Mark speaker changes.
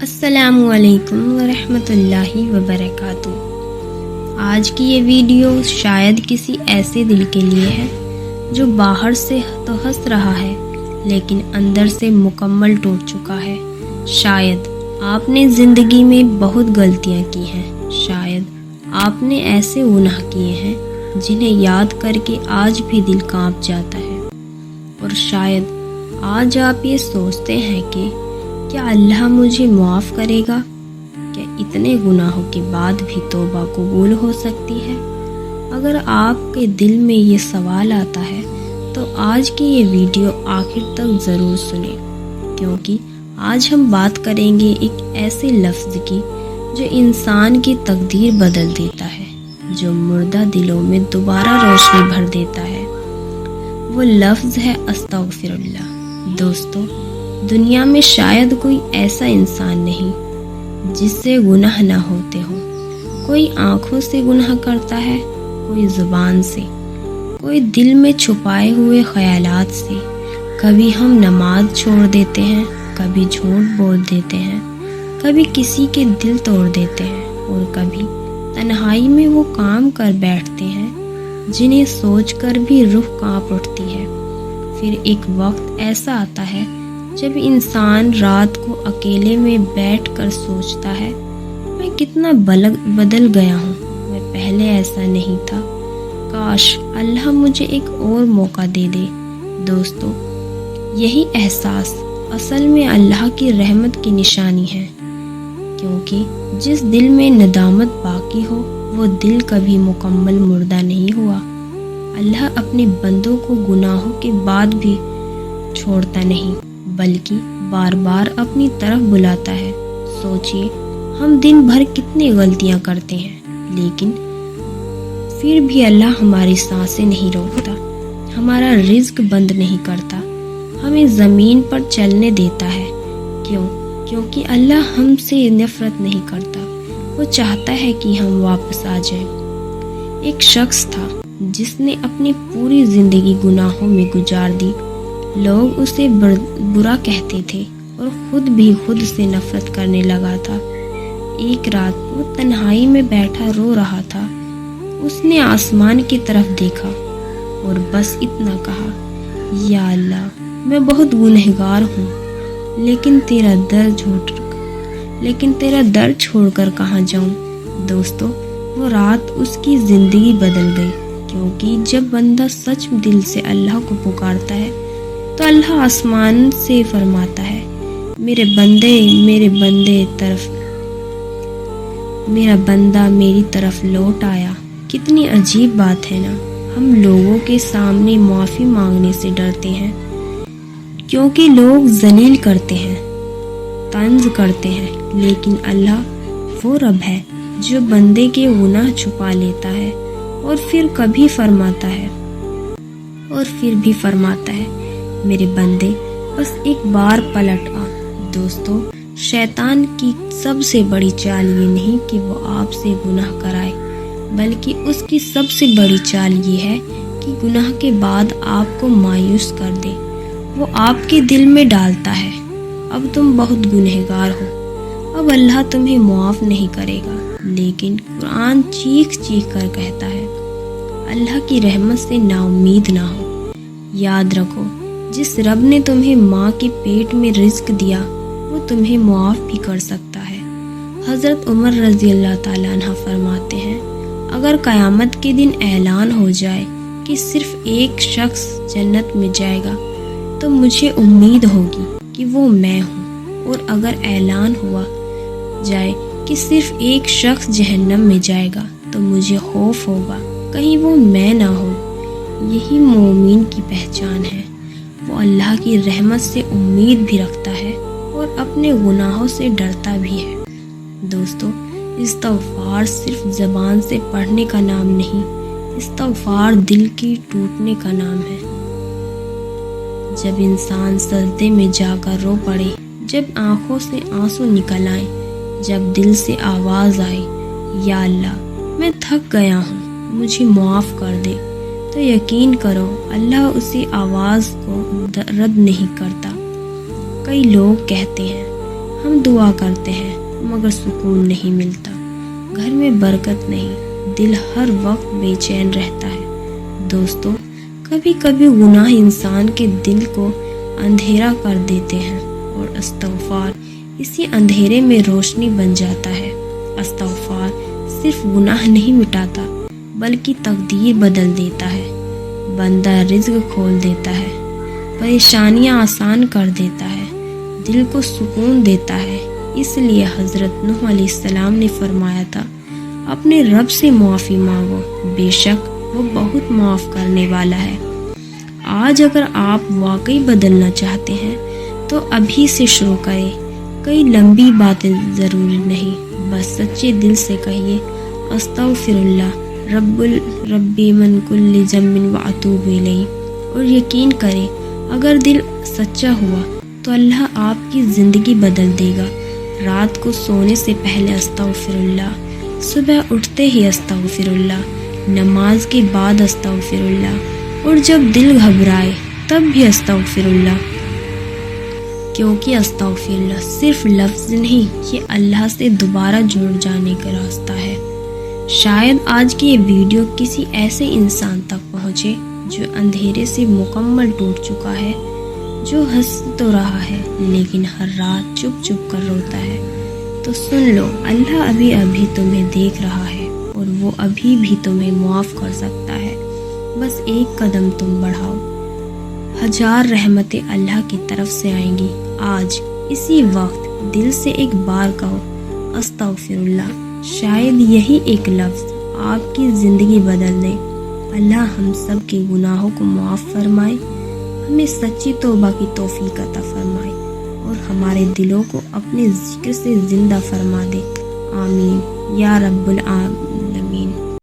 Speaker 1: السلام علیکم ورحمۃ اللہ وبرکاتہ۔ آج کی یہ ویڈیو شاید کسی ایسے دل کے لیے ہے جو باہر سے تو ہنس رہا ہے لیکن اندر سے مکمل ٹوٹ چکا ہے۔ شاید آپ نے زندگی میں بہت غلطیاں کی ہیں، شاید آپ نے ایسے گناہ کیے ہیں جنہیں یاد کر کے آج بھی دل کانپ جاتا ہے، اور شاید آج آپ یہ سوچتے ہیں کہ کیا اللہ مجھے معاف کرے گا؟ کیا اتنے گناہوں کے بعد بھی توبہ قبول ہو سکتی ہے؟ اگر آپ کے دل میں یہ سوال آتا ہے تو آج کی یہ ویڈیو آخر تک ضرور سنیں، کیونکہ آج ہم بات کریں گے ایک ایسے لفظ کی جو انسان کی تقدیر بدل دیتا ہے، جو مردہ دلوں میں دوبارہ روشنی بھر دیتا ہے۔ وہ لفظ ہے استغفر اللہ۔ دوستو، دنیا میں شاید کوئی ایسا انسان نہیں جس سے گناہ نہ ہوتے ہوں۔ کوئی آنکھوں سے گناہ کرتا ہے، کوئی زبان سے، کوئی دل میں چھپائے ہوئے خیالات سے۔ کبھی ہم نماز چھوڑ دیتے ہیں، کبھی جھوٹ بول دیتے ہیں، کبھی کسی کے دل توڑ دیتے ہیں، اور کبھی تنہائی میں وہ کام کر بیٹھتے ہیں جنہیں سوچ کر بھی روح کانپ اٹھتی ہے۔ پھر ایک وقت ایسا آتا ہے جب انسان رات کو اکیلے میں بیٹھ کر سوچتا ہے، میں کتنا بدل گیا ہوں، میں پہلے ایسا نہیں تھا، کاش اللہ مجھے ایک اور موقع دے دے۔ دوستو، یہی احساس اصل میں اللہ کی رحمت کی نشانی ہے، کیونکہ جس دل میں ندامت باقی ہو وہ دل کبھی مکمل مردہ نہیں ہوا۔ اللہ اپنے بندوں کو گناہوں کے بعد بھی چھوڑتا نہیں، بلکہ بار بار اپنی طرف بلاتا ہے۔ سوچئے، ہم دن بھر کتنی غلطیاں کرتے ہیں، لیکن پھر بھی اللہ ہماری سانسیں نہیں روکتا، ہمارا رزق بند نہیں کرتا، ہمیں زمین پر چلنے دیتا ہے۔ کیونکہ اللہ ہم سے نفرت نہیں کرتا، وہ چاہتا ہے کہ ہم واپس آ جائیں۔ ایک شخص تھا جس نے اپنی پوری زندگی گناہوں میں گزار دی۔ لوگ اسے برا کہتے تھے اور خود بھی خود سے نفرت کرنے لگا تھا۔ ایک رات وہ تنہائی میں بیٹھا رو رہا تھا۔ اس نے آسمان کی طرف دیکھا اور بس اتنا کہا، یا اللہ، میں بہت گنہگار ہوں، لیکن تیرا در چھوڑ کر کہاں جاؤں؟ دوستو، وہ رات اس کی زندگی بدل گئی، کیونکہ جب بندہ سچ دل سے اللہ کو پکارتا ہے تو اللہ آسمان سے فرماتا ہے، میرا بندہ میری طرف لوٹ آیا۔ کتنی عجیب بات ہے نا، ہم لوگوں کے سامنے معافی مانگنے سے ڈرتے ہیں کیونکہ لوگ ذلیل کرتے ہیں، طنز کرتے ہیں، لیکن اللہ وہ رب ہے جو بندے کے گناہ چھپا لیتا ہے اور پھر بھی فرماتا ہے، میرے بندے بس ایک بار پلٹ آ۔ دوستو، شیطان کی سب سے بڑی چال یہ نہیں کہ وہ آپ سے گناہ کرائے، بلکہ اس کی سب سے بڑی چال یہ ہے کہ گناہ کے بعد آپ کو مایوس کر دے۔ وہ آپ کے دل میں ڈالتا ہے، اب تم بہت گنہگار ہو، اب اللہ تمہیں معاف نہیں کرے گا، لیکن قرآن چیخ کر کہتا ہے، اللہ کی رحمت سے نا امید نہ ہو۔ یاد رکھو، جس رب نے تمہیں ماں کے پیٹ میں رزق دیا وہ تمہیں معاف بھی کر سکتا ہے۔ حضرت عمر رضی اللہ تعالیٰ عنہ فرماتے ہیں، اگر قیامت کے دن اعلان ہو جائے کہ صرف ایک شخص جنت میں جائے گا تو مجھے امید ہوگی کہ وہ میں ہوں، اور اگر اعلان ہوا جائے کہ صرف ایک شخص جہنم میں جائے گا تو مجھے خوف ہوگا کہیں وہ میں نہ ہوں۔ یہی مومن کی پہچان ہے، وہ اللہ کی رحمت سے امید بھی رکھتا ہے اور اپنے گناہوں سے ڈرتا بھی ہے۔ دوستو، استغفار صرف زبان سے پڑھنے کا نام نہیں، استغفار دل کی ٹوٹنے کا نام ہے۔ جب انسان سجدے میں جا کر رو پڑے، جب آنکھوں سے آنسو نکل آئیں، جب دل سے آواز آئے، یا اللہ، میں تھک گیا ہوں، مجھے معاف کر دے، تو یقین کرو اللہ اسی آواز کو رد نہیں کرتا۔ کئی لوگ کہتے ہیں ہم دعا کرتے ہیں مگر سکون نہیں ملتا، گھر میں برکت نہیں، دل ہر وقت بے چین رہتا ہے۔ دوستو، کبھی کبھی گناہ انسان کے دل کو اندھیرا کر دیتے ہیں اور استغفار اسی اندھیرے میں روشنی بن جاتا ہے۔ استغفار صرف گناہ نہیں مٹاتا بلکہ تقدیر بدل دیتا ہے، بندہ رزق کھول دیتا ہے، پریشانیاں آسان کر دیتا ہے، دل کو سکون دیتا ہے۔ اس لیے حضرت نوح علیہ السلام نے فرمایا تھا، اپنے رب سے معافی مانگو، بے شک وہ بہت معاف کرنے والا ہے۔ آج اگر آپ واقعی بدلنا چاہتے ہیں تو ابھی سے شروع کریں۔ کئی لمبی باتیں ضروری نہیں، بس سچے دل سے کہیے استغفر اللہ ربی من کل ذنب واتوب الیہ، اور یقین کریں اگر دل سچا ہوا تو اللہ آپ کی زندگی بدل دے گا۔ رات کو سونے سے پہلے استغفر اللہ، صبح اٹھتے ہی استغفر اللہ، نماز کے بعد استغفر اللہ، اور جب دل گھبرائے تب بھی استغفر اللہ، کیونکہ استغفر اللہ صرف لفظ نہیں، یہ اللہ سے دوبارہ جڑ جانے کا راستہ ہے۔ شاید آج کی یہ ویڈیو کسی ایسے انسان تک پہنچے جو اندھیرے سے مکمل ٹوٹ چکا ہے، جو ہنس تو رہا ہے لیکن ہر رات چپ چپ کر روتا ہے۔ تو سن لو، اللہ ابھی ابھی تمہیں دیکھ رہا ہے اور وہ ابھی بھی تمہیں معاف کر سکتا ہے، بس ایک قدم تم بڑھاؤ۔ ہزار رحمتیں اللہ کی طرف سے آئیں گی۔ آج اسی وقت دل سے ایک بار کہو استغفر اللہ، شاید یہی ایک لفظ آپ کی زندگی بدل دے۔ اللہ ہم سب کے گناہوں کو معاف فرمائے، ہمیں سچی توبہ کی توفیق عطا فرمائے اور ہمارے دلوں کو اپنے ذکر سے زندہ فرما دے۔ آمین یا رب العالمین۔